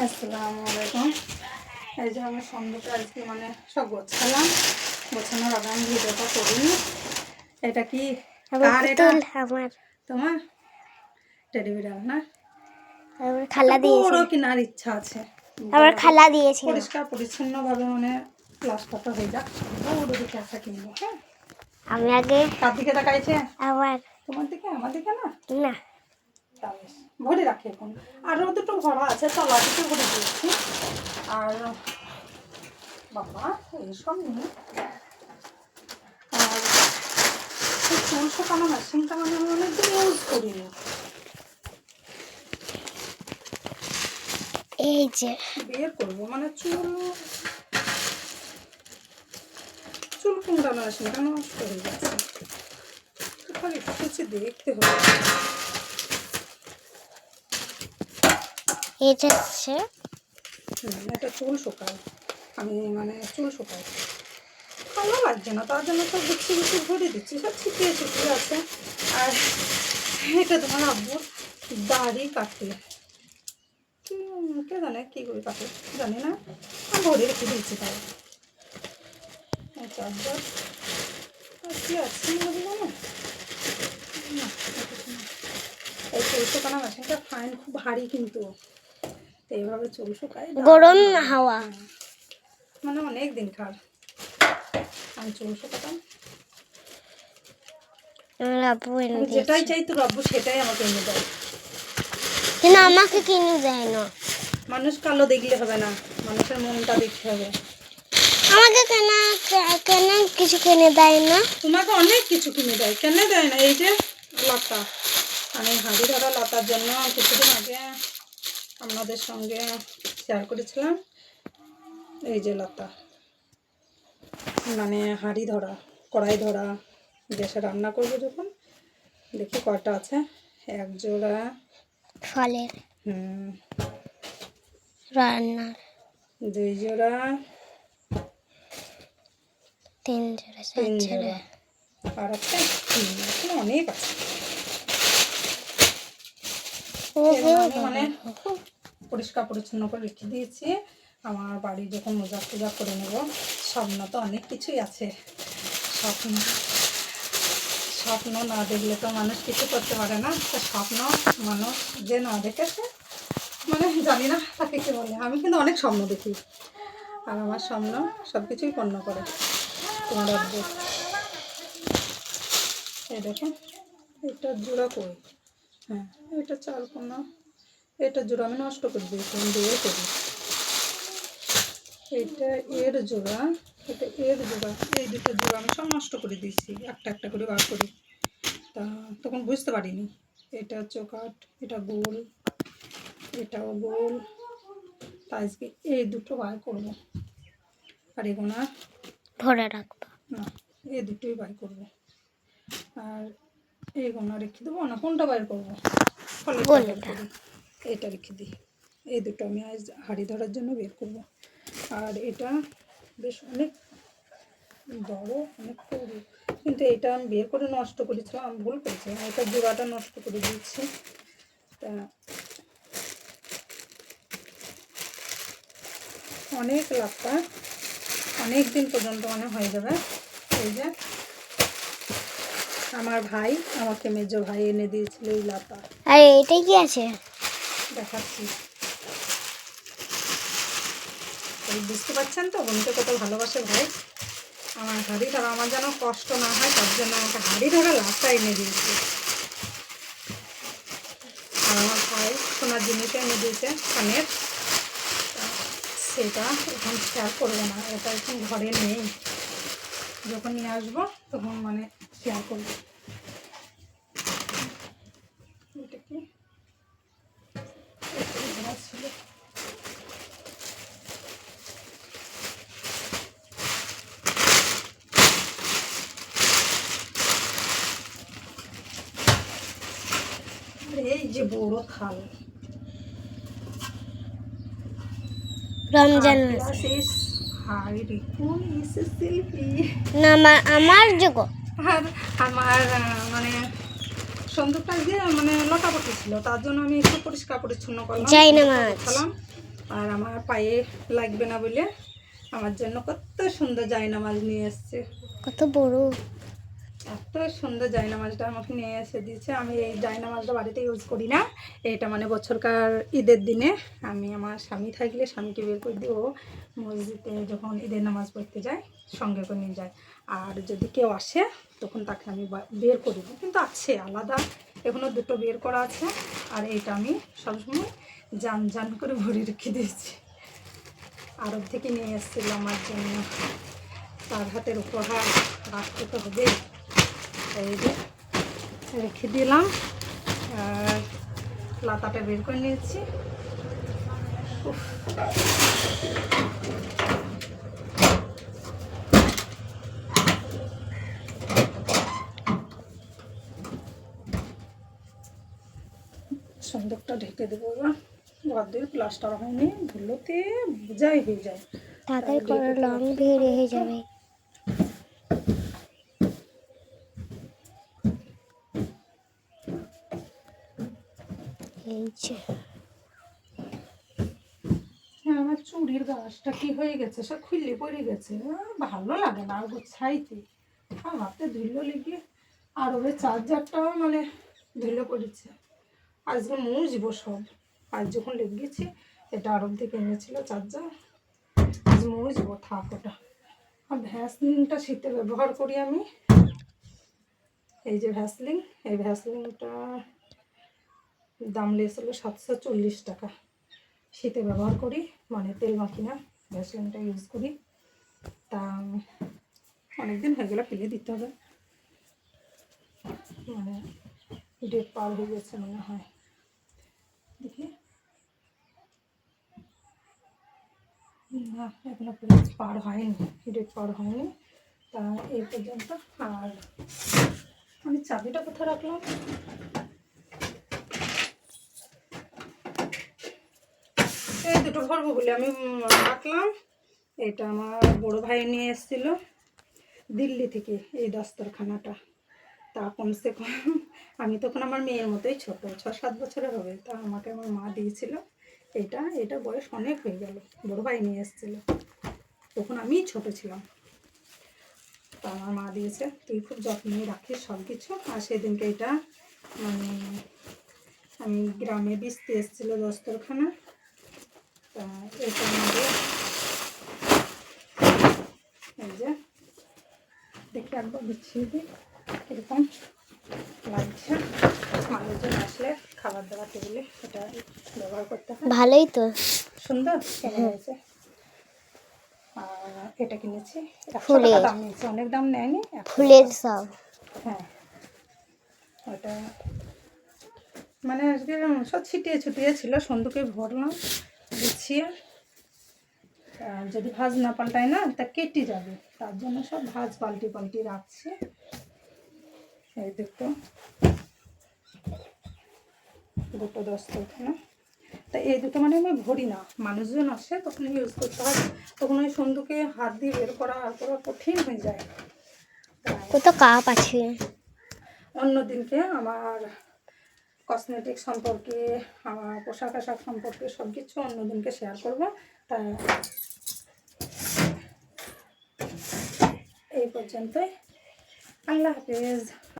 আসসালামু আলাইকুম। এই যে আমি সন্ধ্যাটা আজকে মানে সব গোছালাম, গোছানোর আগে আমি ভিডিওটা করিনি। এটা কি কার? এটা আমার তোমার টেডি বিড়াল না? আমার খালা দিয়েছিল। বড় কেনার ইচ্ছা আছে, আমার খালা দিয়েছিল। পরিষ্কার পরিচ্ছন্নভাবে মানে প্লাস্টারটা হয়ে যাক, বড় দিকে একটা কিনবো। হ্যাঁ, আমি আগে কার দিকে তাকাইছে? আমার তোমার দিকে? আমার দিকে না? না তা বেশ, ভরে রাখি এখন। আরও দুটো ভরা আছে, তলা দিকে ভরে দিয়েছি। আর বাবা এইসব নিয়ে আর এই চুল শুকানো মেশিনটা মানে আমি অনেকদিন ইউজ করিনি। এই যে বের করবো মানে চুল চুল কুমড়ানো মেশিনটা নষ্ট হয়ে গেছে, খালি কিছু দেখতে হবে। এটা হচ্ছে এটা চুল শুকায়, আমি মানে চুল শুকাই, ভালো লাগছে না, তার জন্য তো গুছিয়ে গুছিয়ে ভরে দিচ্ছি, সব ছিটিয়ে ছিটিয়ে আছে। আর এটা তোমার আব্বুর দাড়ি কাটে, কে জানে কী করে কাটে জানি না, ভরে রেখে দিয়েছি। তাই চার্জার আর কি আছে বলবো না, এই চুল শুকানো মেশিনটা ফাইন, খুব ভারী কিন্তু এইভাবে চুল শুকায় গরম হাওয়া মানে অনেক দিন খার। আমি চুল শুকাতাম, আব্বু এনে আমি দিয়েছে। যেটাই চাই তোর আব্বু সেটাই আমাকে এনে দেয়, কিন্তু আমাকে কিনে দেয় না। মানুষ কালো দেখলে হবে না, মানুষের মনটা দেখতে হবে। আমাকে কেন কিছু কিনে দেয় না? তোমাকে অনেক কিছু কিনে দেয়, কেন দেয় না? এই যে লতা, আমি হাঁড়ি ধরা লতার জন্য কিছুদিন আগে আপনাদের সঙ্গে শেয়ার করেছিলাম। এই যে লতা, মানে হাঁড়ি ধরা, কড়াই ধরা, গ্যাসে রান্না করবো যখন, দেখি কয়টা আছে। এক জোড়া ফলের রান্নার, দুই জোড়া, তিন জোড়া, তিন জোড়া, আর একটা এখন অনেক আছে। আমি মানে খুব পরিষ্কার পরিচ্ছন্ন করে রেখে দিয়েছি। আমার বাড়ি যখন মোজা টোজা করে নেব, স্বপ্ন তো অনেক কিছুই আছে, স্বপ্ন স্বপ্ন না দেখলে তো মানুষ কিছু করতে পারে না। তো স্বপ্ন মানুষ যে না দেখেছে মানে জানি না তাকে কী বলে, আমি কিন্তু অনেক স্বপ্ন দেখি, আর আমার স্বপ্ন সব কিছুই পূর্ণ করে তোমার আব্বু। এই দেখো, এটা জোড়া কই, হ্যাঁ এটা চাল কোনা, এটা জোড়া আমি নষ্ট করে দিয়েছি, আমি বের করি। এটা এর জোড়া, এটা এর জোড়া, এই দুটো জোড়া আমি সব নষ্ট করে দিয়েছি, একটা একটা করে বার করি। তা তখন বুঝতে পারিনি এটা চৌকাট, এটা গোল, এটাও গোল, তাই আজকে এই দুটো বার করবো। আর এগুলো ভরে রাখবো না, এই দুটোই বার করবো, আর এইগুলো রেখে দেবো না, কোনটা বার করবো? এটা রেখে দিই, এই দুটো আমি আজ হাঁড়ি ধরার জন্য বের করবো। আর এটা বেশ অনেক বড়, অনেক সরু, কিন্তু এটা আমি বের করে নষ্ট করেছিলাম, আমি ভুল করেছিলাম, এটা জোড়াটা নষ্ট করে দিয়েছি। তা অনেক লাভটা অনেক দিন পর্যন্ত মানে হয়ে যাবে। এই যে আমার ভাই, আমাকে মেজো ভাই এনে দিয়েছিল এই লতা। আর এটা কি আছে দেখাচ্ছি, এই বুঝতে পারছেন তো বোনকে কত ভালোবাসে ভাই। আমার হাঁড়ি ধরা, আমার যেন কষ্ট না হয় তার জন্য আমাকে হাঁড়ি ধরা লতা এনে দিয়েছে। আর আমার ভাই সোনার জিনিস এনে দিয়েছে কানের, সেটা এখন শেয়ার করবো না, এটা এখন ঘরে নেই, যখন নিয়ে আসবো তখন মানে শেয়ার করবো। এটা কি ছিল, এই যে বড় থাল, রমজান না আমার যোগ্য। আর আমার মানে সন্ধ্যা দিয়ে মানে লটাপটি ছিল, তার জন্য আমি একটু পরিষ্কার পরিচ্ছন্ন করলাম, যাই না মাছ খেলাম। আর আমার পায়ে লাগবে না বলে আমার জন্য কত সুন্দর জায়নামাজ নিয়ে এসছে। কত বড়। এত সুন্দর জায়নামাজটা আমাকে নিয়ে এসে দিয়েছে। আমি এই জায়নামাজটা বাড়িতে ইউজ করি না। এটা মানে বছরকার ঈদের দিনে আমি আমার স্বামী থাকলে স্বামীকে বের করে দিই, ও মসজিদে যখন ঈদের নামাজ পড়তে যায় সঙ্গে করে নিয়ে যায়। আর যদি কেউ আসে তখন তাকে আমি বের করে দিই, কিন্তু আছে আলাদা এখনও দুটো বের করা আছে। আর এইটা আমি সবসময় জান জান করে ভরে রেখে দিয়েছি। আরব থেকে নিয়ে এসেছিল আমার জন্য, তার হাতের উপহার রাখতে তো হবে। এই যে রেখে দিলাম আর লাতাটা বের করে নিয়েছি। উফ, সুন্দরটা ঢেকে দেবো। এবার ঘর দিয়ে প্লাস্টার হয়নি, ধুলোতে বোঝাই হয়ে যায়। তাড়াতাড়ি করে রং বেরিয়ে হয়ে যাবে। এই যে হ্যাঁ, আমার চুড়ির গাছটা কি হয়ে গেছে, সব খুলে পড়ে গেছে। ভালো লাগে না আর গোছাইতে। আর হাতে ধুলো লেগে আর ওই চার্জারটাও মানে ধুলো পড়েছে। আজকে মুছবো সব। আজ যখন লেগেছি, এটা আরব থেকে এনেছিল চার্জার, আজ মুছবো, থাক ওটা। আর ভ্যাসলিনটা শীতে ব্যবহার করি আমি। এই যে ভ্যাসলিন, এই ভ্যাসলিনটা দাম লেগেছিল 740 টাকা। শীতে ব্যবহার করি, মানে তেল মাখি না, ভ্যাসলিনটা ইউজ করি। তা অনেকদিন হয়ে গেলে ফেলে দিতে হবে, মানে ডেট পার হয়ে গেছে মনে হয়। দেখি, না এখনো পার হয়নি, ডেট পার হয়নি। তা এই পর্যন্ত। আর আমি চাবিটা কোথায় রাখলাম? এই দুটো ভরবো বলে আমি রাখলাম। এটা আমার বড় ভাই নিয়ে এসেছিল দিল্লি থেকে, এই দস্তরখানাটা। তা কমসে কম আমি তখন আমার মেয়ের মতোই ছোট, 6-7 বছরের হবে। তা আমাকে আমার মা দিয়েছিল এটা। এটা বয়স অনেক হয়ে গেল, বড় ভাই নিয়ে এসেছিল, তখন আমি ছোট ছিলাম। তা আমার মা দিয়েছে। তুই খুব যত্ন রাখিস সব কিছু। আর সেদিনকে এটা মানে আমি গ্রামে বেচতে এসেছিলো দস্তরখানা। তা এটার মধ্যে এই যে দেখে একবার বিছিয়ে দিই এরকম লাগছে। মানুষজন আসলে খাবার দাবার টেবিলে এটা ব্যবহার করতে হয়। ভালোই তো, সুন্দর কেমন হয়েছে। আর এটা কিনেছি 100 ফুলের। টাকা দাম নিয়েছে, অনেক দাম নেয়নি। 100 ফুলের টাকা। সব। হ্যাঁ, ওটা মানে আজকে সব ছিটিয়ে ছুটিয়ে ছিল, সন্ধুকে ভরলাম গুছিয়ে। আর যদি ভাজ না পাল্টায় না তা কেটে যাবে, তার জন্য সব ভাজ পাল্টি পাল্টি রাখছি। এই দুটো দস্তরখানা। তা এই দুটো মানে আমি ভরি না, মানুষজন আসে তখন ইউজ করতে হয়, তখন ওই সন্ধুকে হাত দিয়ে বের করা আর করা কঠিন হয়ে যায়। কত কাপ আছে। অন্য দিনকে আমার কসমেটিক সম্পর্কে, আমার পোশাক আশাক সম্পর্কে সব কিছু অন্যদিনকে শেয়ার করবো। তা এই পর্যন্তই। আল্লাহ হাফেজ।